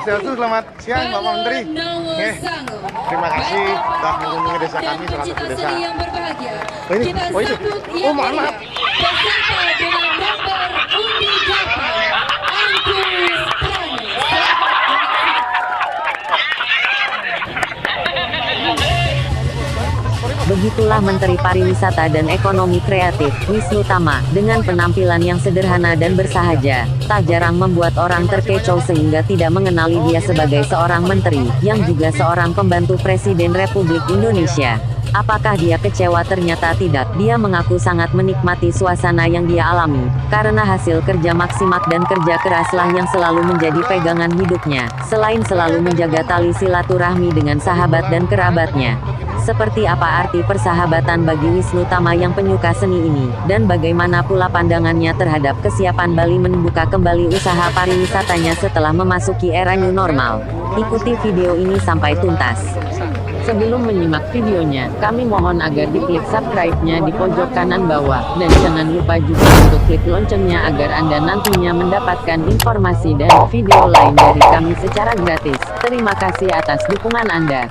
Swastiastu, selamat siang Bapak Menteri. Terima kasih telah mengunjungi desa kami, salah satu desa. Oh ini, oh itu. Oh maaf. Peserta dengan nomor undi 8, Agus Begitulah Menteri Pariwisata dan Ekonomi Kreatif, Wisnu Tama, dengan penampilan yang sederhana dan bersahaja, tak jarang membuat orang terkecoh sehingga tidak mengenali dia sebagai seorang menteri, yang juga seorang pembantu Presiden Republik Indonesia. Apakah dia kecewa? Ternyata tidak. Dia mengaku sangat menikmati suasana yang dia alami, karena hasil kerja maksimal dan kerja keraslah yang selalu menjadi pegangan hidupnya, selain selalu menjaga tali silaturahmi dengan sahabat dan kerabatnya. Seperti apa arti persahabatan bagi Wisnu Tama yang penyuka seni ini, dan bagaimana pula pandangannya terhadap kesiapan Bali membuka kembali usaha pariwisatanya setelah memasuki era new normal? Ikuti video ini sampai tuntas. Sebelum menyimak videonya, kami mohon agar diklik subscribe-nya di pojok kanan bawah, dan jangan lupa juga untuk klik loncengnya agar Anda nantinya mendapatkan informasi dan video lain dari kami secara gratis. Terima kasih atas dukungan Anda.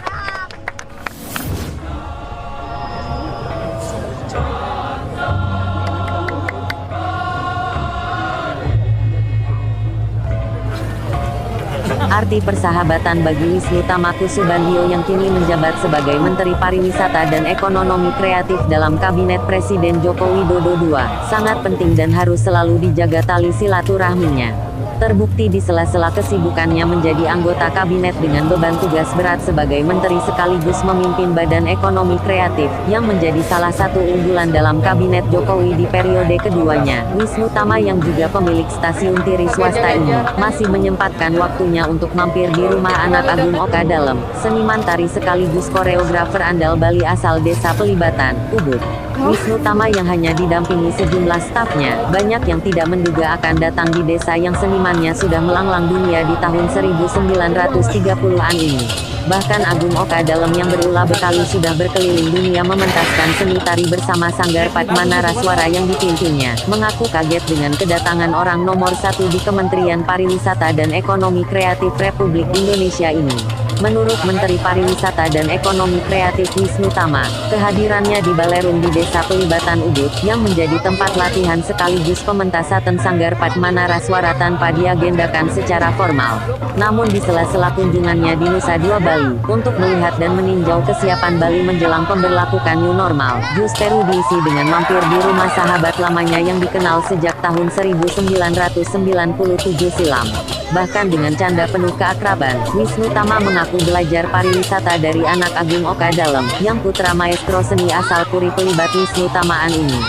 Arti persahabatan bagi Wisnu Tama Kusubandio yang kini menjabat sebagai Menteri Pariwisata dan Ekonomi Kreatif dalam Kabinet Presiden Joko Widodo II, sangat penting dan harus selalu dijaga tali silaturahminya. Terbukti di sela-sela kesibukannya menjadi anggota kabinet dengan beban tugas berat sebagai menteri sekaligus memimpin Badan Ekonomi Kreatif, yang menjadi salah satu unggulan dalam kabinet Jokowi di periode keduanya. Wisnu Tama yang juga pemilik stasiun TV swasta ini, masih menyempatkan waktunya untuk mampir di rumah anak Agung Oka Dalem, seniman tari sekaligus koreografer andal Bali asal Desa Pelibatan, Ubud. Wisnu Tama yang hanya didampingi sejumlah stafnya, banyak yang tidak menduga akan datang di desa yang senimannya sudah melanglang dunia di tahun 1930-an ini. Bahkan Agung Oka Dalem yang berulah bekali sudah berkeliling dunia mementaskan seni tari bersama Sanggar Padmana Raswara yang dipimpinnya, mengaku kaget dengan kedatangan orang nomor 1 di Kementerian Pariwisata dan Ekonomi Kreatif Republik Indonesia ini. Menurut Menteri Pariwisata dan Ekonomi Kreatif Wisnu Tama, kehadirannya di Balerung di Desa Pelibatan Ubud, yang menjadi tempat latihan sekaligus pementasan Sanggar Padmana Raswara tanpa diagendakan secara formal. Namun di sela-sela kunjungannya di Nusa Dua Bali, untuk melihat dan meninjau kesiapan Bali menjelang pemberlakuan new normal, justru diisi dengan mampir di rumah sahabat lamanya yang dikenal sejak tahun 1997 silam. Bahkan dengan canda penuh keakraban, Wisnu Tama mengaku belajar pariwisata dari anak Agung Oka Dalem, yang putra maestro seni asal Puri Pelibat Wisnu Tamaan ini.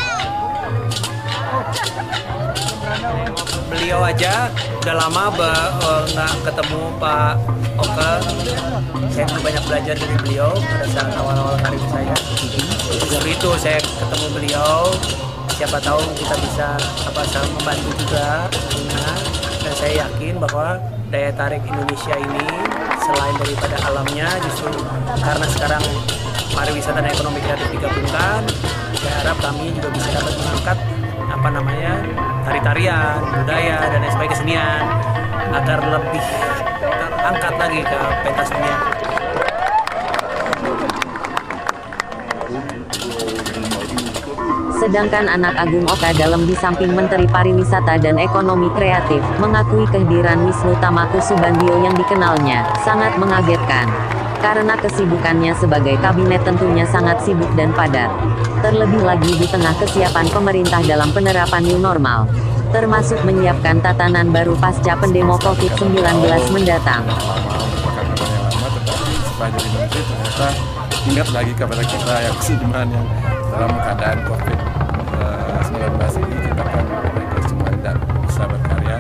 Beliau aja udah lama nggak ketemu Pak Oka. Saya juga banyak belajar dari beliau pada saat awal-awal karir saya. Justru itu saya ketemu beliau. Siapa tahu kita bisa saling membantu juga tentunya. Dan saya yakin bahwa daya tarik Indonesia ini selain daripada alamnya, justru karena sekarang pariwisata dan ekonomi kreatif digabungkan, saya harap kami juga bisa dapat mengangkat tari-tarian, budaya dan lain sebagainya kesenian agar lebih terangkat lagi ke pentas dunia. Sedangkan anak Agung Oka Dalem di samping Menteri Pariwisata dan Ekonomi Kreatif, mengakui kehadiran Wisnu Tama Kusubandio yang dikenalnya sangat mengagetkan. Karena kesibukannya sebagai kabinet tentunya sangat sibuk dan padat. Terlebih lagi di tengah kesiapan pemerintah dalam penerapan new normal, termasuk menyiapkan tatanan baru pasca pandemi COVID-19 mendatang. Setelah jadi menteri ternyata ingat lagi kepada kita yang seniman yang dalam keadaan COVID-19 ini kita kan mereka semua tidak bisa berkarya,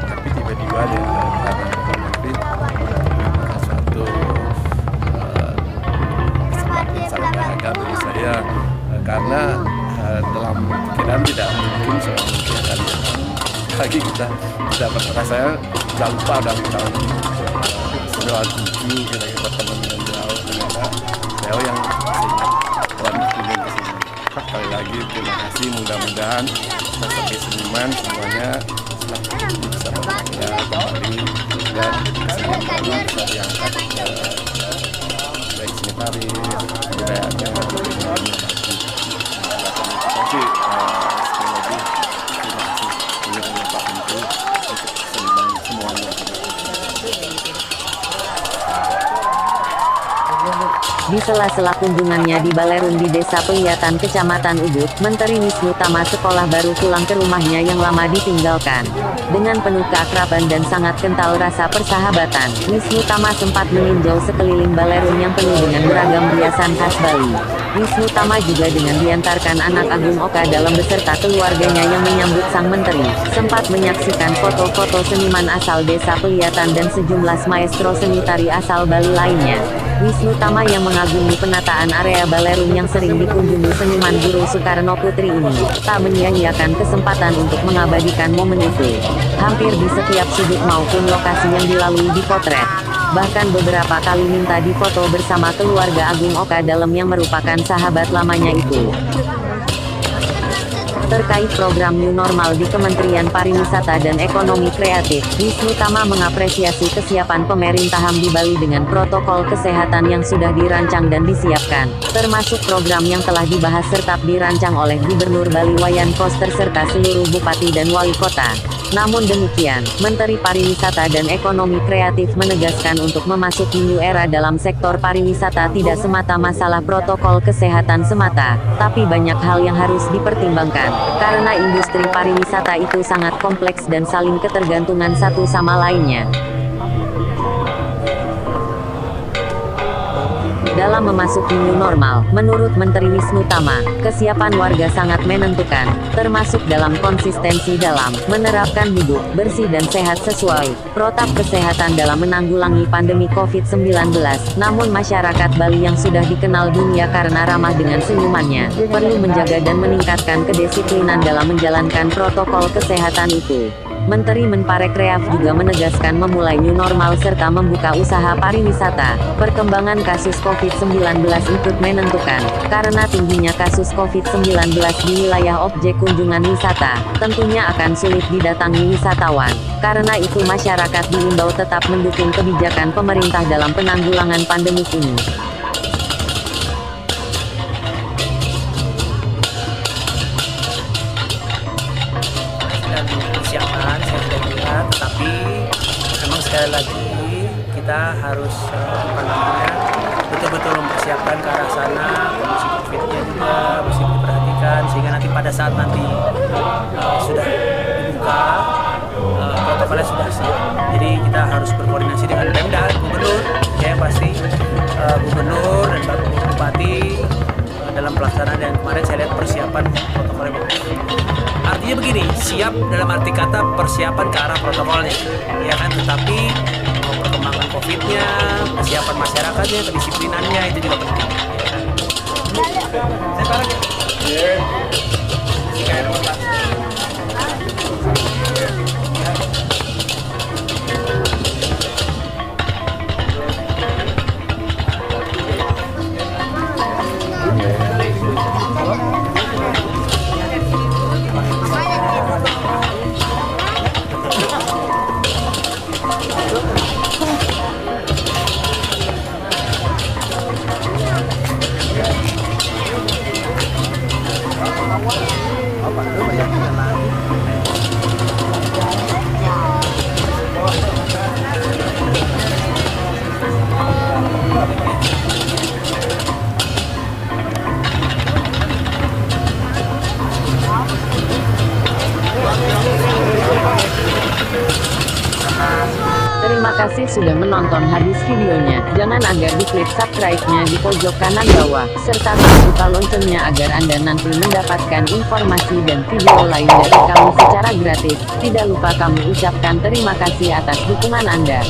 tapi tiba-tiba dia datang ke menteri suatu kesempatan yang sangat berharga bagi saya, karena dalam pikiran tidak mungkin seorang menteri akan lagi kita tidak pernah, saya tidak lupa dalam tahun 97 kita teman dengan jauh, ternyata beliau yang sehingga Tuhan berkunjung ke sini. Sekali lagi terima kasih, mudah-mudahan kita sebagai seniman semuanya bisa berkarya kembali dan kesenian bisa diangkat baik seni tari, budayanya, budayanya pasti. Kita sih sekali lagi terima kasih kepada Pak Menteri untuk seniman semuanya. Di sela-sela kunjungannya di Balerung di Desa Peliyatan Kecamatan Ubud, Menteri Wisnu Tama sekolah baru pulang ke rumahnya yang lama ditinggalkan. Dengan penuh keakraban dan sangat kental rasa persahabatan, Wisnu Tama sempat meninjau sekeliling Balerung yang penuh dengan beragam riasan khas Bali. Wisnu Tama juga dengan diantarkan anak Agung Oka Dalem beserta keluarganya yang menyambut sang menteri, sempat menyaksikan foto-foto seniman asal Desa Peliyatan dan sejumlah maestro seni tari asal Bali lainnya. Wisnu Tama yang mengagumi penataan area Balerung yang sering dikunjungi seniman Guru Soekarno Putri ini, tak menyia-nyiakan kesempatan untuk mengabadikan momen itu. Hampir di setiap sudut maupun lokasi yang dilalui dipotret. Bahkan beberapa kali minta difoto bersama keluarga Agung Oka Dalem yang merupakan sahabat lamanya itu. Terkait program New Normal di Kementerian Pariwisata dan Ekonomi Kreatif, Wisnu Tama mengapresiasi kesiapan pemerintah di Bali dengan protokol kesehatan yang sudah dirancang dan disiapkan, termasuk program yang telah dibahas serta dirancang oleh Gubernur Bali Wayan Koster serta seluruh bupati dan wali kota. Namun demikian, Menteri Pariwisata dan Ekonomi Kreatif menegaskan untuk memasuki new era dalam sektor pariwisata tidak semata masalah protokol kesehatan semata, tapi banyak hal yang harus dipertimbangkan, karena industri pariwisata itu sangat kompleks dan saling ketergantungan satu sama lainnya. Dalam memasuki new normal, menurut Menteri Wisnu Tama, kesiapan warga sangat menentukan, termasuk dalam konsistensi dalam menerapkan hidup bersih dan sehat sesuai protap kesehatan dalam menanggulangi pandemi COVID-19. Namun masyarakat Bali yang sudah dikenal dunia karena ramah dengan senyumannya, perlu menjaga dan meningkatkan kedisiplinan dalam menjalankan protokol kesehatan itu. Menteri Menparekraf juga menegaskan memulai new normal serta membuka usaha pariwisata. Perkembangan kasus COVID-19 ikut menentukan, karena tingginya kasus COVID-19 di wilayah objek kunjungan wisata, tentunya akan sulit didatangi wisatawan. Karena itu masyarakat diimbau tetap mendukung kebijakan pemerintah dalam penanggulangan pandemi ini. Persiapan saya sudah lihat, tetapi memang sekali lagi kita harus betul-betul mempersiapkan ke arah sana, kondisi COVID-nya juga mesti diperhatikan sehingga nanti pada saat nanti sudah dibuka protokolnya sudah siap. Jadi kita harus berkoordinasi dengan Pemda, Gubernur, ya pasti Gubernur dan Bupati dalam pelaksanaan, dan kemarin saya lihat persiapan protokolnya bagus. Artinya begini, siap dalam arti kata persiapan ke arah protokolnya, ya kan, tetapi perkembangan COVID-nya, kesiapan masyarakatnya, kedisiplinannya itu juga penting, ya kan. Saya parah ya. Terima kasih sudah menonton habis videonya. Jangan agar diklik subscribe-nya di pojok kanan bawah, serta buka loncengnya agar Anda nanti mendapatkan informasi dan video lain dari kami secara gratis. Tidak lupa kami ucapkan terima kasih atas dukungan Anda.